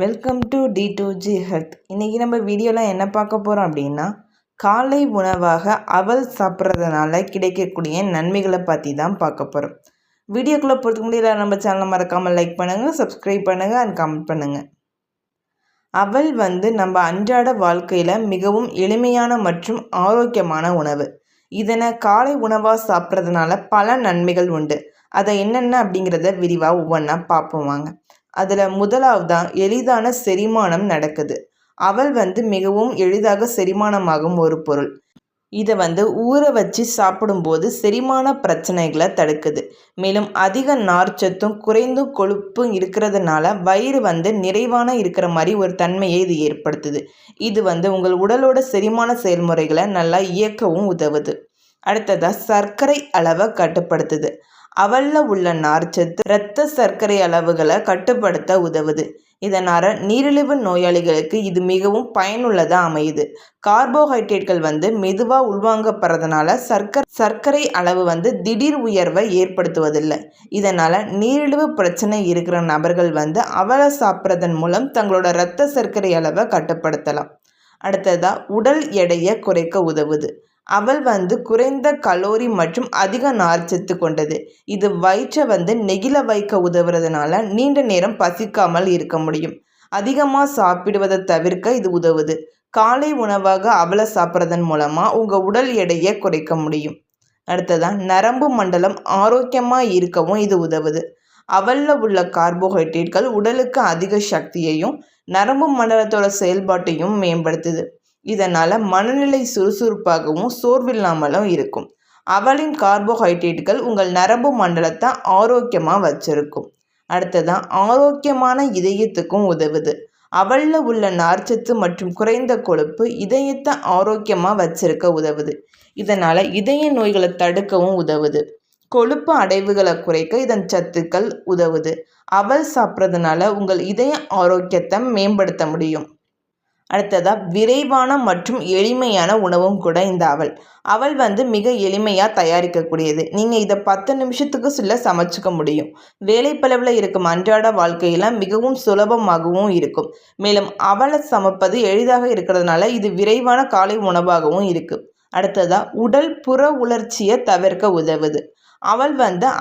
Welcome to D2G health. இன்றைக்கி நம்ம வீடியோவில் என்ன பார்க்க போகிறோம் அப்படின்னா, காலை உணவாக அவல் சாப்பிட்றதுனால கிடைக்கக்கூடிய நன்மைகளை பற்றி தான் பார்க்க போகிறோம். வீடியோக்குள்ளே போகிறதுக்கு முன்னாடி நம்ம சேனலை மறக்காமல் லைக் பண்ணுங்கள், சப்ஸ்கிரைப் பண்ணுங்கள் அண்ட் கமெண்ட் பண்ணுங்கள். அவல் நம்ம அன்றாட வாழ்க்கையில் மிகவும் எளிமையான மற்றும் ஆரோக்கியமான உணவு. இதனை காலை உணவாக சாப்பிட்றதுனால பல நன்மைகள் உண்டு. அதை என்னென்ன அப்படிங்கிறத விரிவாக ஒவ்வொன்றா பார்ப்போம் வாங்க. அதில் முதலாவதான் எளிதான செரிமானம் நடக்குது. அவல் மிகவும் எளிதாக செரிமானமாகும் ஒரு பொருள். இதை ஊற வச்சு சாப்பிடும்போது செரிமான பிரச்சனைகளை தடுக்குது. மேலும் அதிக நார்ச்சத்தும் குறைந்தும் கொழுப்பும் இருக்கிறதுனால வயிறு நிறைவான இருக்கிற மாதிரி ஒரு தன்மையை இது ஏற்படுத்துது. இது உங்கள் உடலோட செரிமான செயல்முறைகளை நல்லா இயக்கவும் உதவுது. அடுத்ததாக சர்க்கரை அளவை கட்டுப்படுத்துது. அவலில் உள்ள நார்ச்சத்து இரத்த சர்க்கரை அளவுகளை கட்டுப்படுத்த உதவுது. இதனால் நீரிழிவு நோயாளிகளுக்கு இது மிகவும் பயனுள்ளதாக அமையுது. கார்போஹைட்ரேட்கள் மெதுவாக உள்வாங்கப்படுறதுனால சர்க்கரை அளவு திடீர் உயர்வை ஏற்படுத்துவதில்லை. இதனால் நீரிழிவு பிரச்சனை இருக்கிற நபர்கள் அவலை சாப்பிட்றதன் மூலம் தங்களோட இரத்த சர்க்கரை அளவை கட்டுப்படுத்தலாம். அடுத்ததாக உடல் எடையை குறைக்க உதவுது. அவல் குறைந்த கலோரி மற்றும் அதிக நார்ச்சத்து கொண்டது. இது வயிற்றை நெகிழ வைக்க உதவுறதுனால நீண்ட நேரம் பசிக்காமல் இருக்க முடியும். அதிகமாக சாப்பிடுவதை தவிர்க்க இது உதவுது. காலை உணவாக அவலை சாப்பிட்றதன் மூலமாக உங்கள் உடல் எடையை குறைக்க முடியும். அடுத்ததான் நரம்பு மண்டலம் ஆரோக்கியமாக இருக்கவும் இது உதவுது. அவலில் உள்ள கார்போஹைட்ரேட்கள் உடலுக்கு அதிக சக்தியையும் நரம்பு மண்டலத்தோட செயல்பாட்டையும் மேம்படுத்துது. இதனால் மனநிலை சுறுசுறுப்பாகவும் சோர்வில்லாமலும் இருக்கும். அவலின் கார்போஹைட்ரேட்டுகள் உங்கள் நரம்பு மண்டலத்தை ஆரோக்கியமாக வச்சிருக்கும். அடுத்ததான் ஆரோக்கியமான இதயத்துக்கும் உதவுது. அவலில் உள்ள நார்ச்சத்து மற்றும் குறைந்த கொழுப்பு இதயத்தை ஆரோக்கியமாக வச்சிருக்க உதவுது. இதனால் இதய நோய்களை தடுக்கவும் உதவுது. கொழுப்பு அடைவுகளை குறைக்க இதன் சத்துக்கள் உதவுது. அவல் சாப்பிட்றதுனால உங்கள் இதய ஆரோக்கியத்தை மேம்படுத்த முடியும். அடுத்ததாக விரைவான மற்றும் எளிமையான உணவும் கூட இந்த அவல் மிக எளிமையாக தயாரிக்கக்கூடியது. நீங்கள் இதை 10 நிமிஷத்துக்கு சமைச்சிக்க முடியும். வேலைப்பளவில் இருக்கும் அன்றாட வாழ்க்கையில் மிகவும் சுலபமாகவும் இருக்கும். மேலும் அவலை சமைப்பது எளிதாக இருக்கிறதுனால இது விரைவான காலை உணவாகவும் இருக்குது. அடுத்ததாக உடல் புற உணர்ச்சியை தவிர்க்க உதவுது. அவல்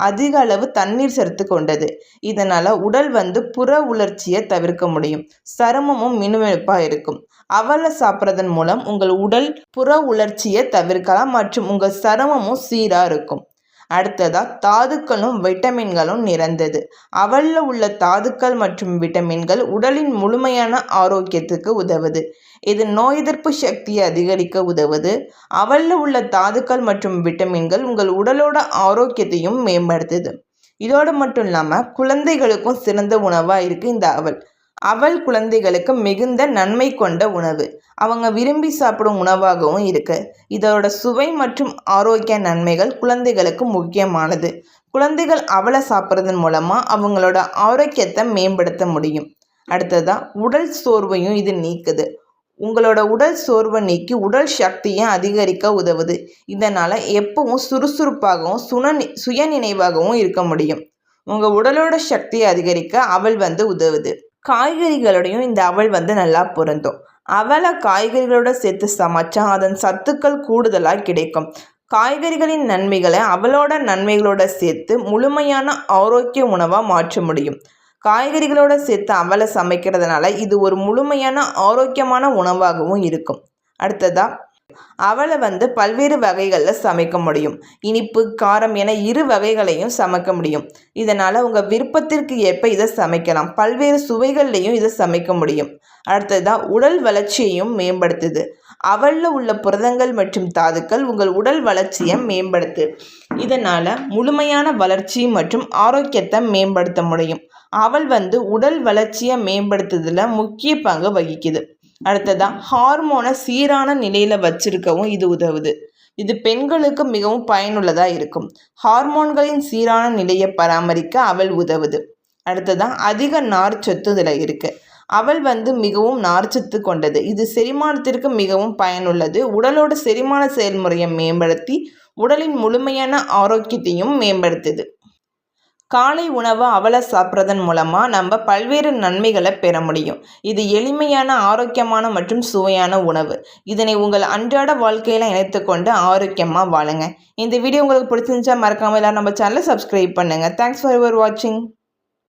அதிக அளவு தண்ணீர் சத்து கொண்டது. இதனால் உடல் புற உணர்ச்சியை தவிர்க்க முடியும். சருமமும் மினுமினுப்பாக இருக்கும். அவலை சாப்பிட்றதன் மூலம் உங்கள் உடல் புற உணர்ச்சியை தவிர்க்கலாம் மற்றும் உங்கள் சருமமும் சீராக இருக்கும். அடுத்ததாக தாதுக்களும் விட்டமின்களும் நிறைந்தது. அவலில் உள்ள தாதுக்கள் மற்றும் விட்டமின்கள் உடலின் முழுமையான ஆரோக்கியத்துக்கு உதவுது. இது நோய் எதிர்ப்பு சக்தியை அதிகரிக்க உதவுது. அவலில் உள்ள தாதுக்கள் மற்றும் விட்டமின்கள் உங்கள் உடலோட ஆரோக்கியத்தையும் மேம்படுத்துது. இதோடு மட்டும் இல்லாமல் குழந்தைகளுக்கும் சிறந்த உணவாக இருக்குது இந்த அவல் குழந்தைகளுக்கு மிகுந்த நன்மை கொண்ட உணவு. அவங்க விரும்பி சாப்பிடும் உணவாகவும் இருக்கு. இதோட சுவை மற்றும் ஆரோக்கிய நன்மைகள் குழந்தைகளுக்கு முக்கியமானது. குழந்தைகள் அவலை சாப்பிட்றதன் மூலமாக அவங்களோட ஆரோக்கியத்தை மேம்படுத்த முடியும். அடுத்ததாக உடல் சோர்வையும் இது நீக்குது. உங்களோட உடல் சோர்வை நீக்கி உடல் சக்தியை அதிகரிக்க உதவுது. இதனால் எப்பவும் சுறுசுறுப்பாகவும் சுயநினைவாகவும் இருக்க முடியும். உங்கள் உடலோட சக்தியை அதிகரிக்க அவல் உதவுது. காய்கறிகளோடையும் இந்த அவல் நல்லா பொருந்தும். அவலை காய்கறிகளோட சேர்த்து சமைச்சா அதன் சத்துக்கள் கூடுதலாக கிடைக்கும். காய்கறிகளின் நன்மைகளை அவலோட நன்மைகளோட சேர்த்து முழுமையான ஆரோக்கிய உணவாக மாற்ற முடியும். காய்கறிகளோட சேர்த்து அவலை சமைக்கிறதுனால இது ஒரு முழுமையான ஆரோக்கியமான உணவாகவும் இருக்கும். அடுத்ததாக அவலை பல்வேறு வகைகளில் சமைக்க முடியும். இனிப்பு, காரம் என 2 வகைகளையும் சமைக்க முடியும். இதனால் உங்கள் விருப்பத்திற்கு ஏற்ப இதை சமைக்கலாம். பல்வேறு சுவைகள்லையும் இதை சமைக்க முடியும். அடுத்ததாக உடல் வளர்ச்சியையும் மேம்படுத்துது. அவலில் உள்ள புரதங்கள் மற்றும் தாதுக்கள் உங்கள் உடல் வளர்ச்சியை மேம்படுத்து. இதனால் முழுமையான வளர்ச்சி மற்றும் ஆரோக்கியத்தை மேம்படுத்த முடியும். அவல் உடல் வளர்ச்சியை மேம்படுத்துறதுல முக்கிய பங்கு வகிக்குது. அடுத்ததாக ஹார்மோனை சீரான நிலையில் வச்சிருக்கவும் இது உதவுது. இது பெண்களுக்கு மிகவும் பயனுள்ளதாக இருக்கும். ஹார்மோன்களின் சீரான நிலையை பராமரிக்க அவல் உதவுது. அடுத்ததாக அதிக நார்ச்சத்து இதில் இருக்குது. அவல் மிகவும் நார்ச்சத்து கொண்டது. இது செரிமானத்திற்கு மிகவும் பயனுள்ளது. உடலோட செரிமான செயல்முறையை மேம்படுத்தி உடலின் முழுமையான ஆரோக்கியத்தையும் மேம்படுத்துது. காலை உணவை அவலை சாப்பிட்றதன் மூலமாக நம்ம பல்வேறு நன்மைகளை பெற முடியும். இது எளிமையான, ஆரோக்கியமான மற்றும் சுவையான உணவு. இதனை உங்கள் அன்றாட வாழ்க்கையில் இணைத்துக்கொண்டு ஆரோக்கியமாக வாழுங்க. இந்த வீடியோ உங்களுக்கு பிடிச்சிருந்துச்சா மறக்காமல் எல்லாரும் நம்ம சேனலை சப்ஸ்கிரைப் பண்ணுங்கள். தேங்க்ஸ் ஃபார் யுவர் வாட்சிங்.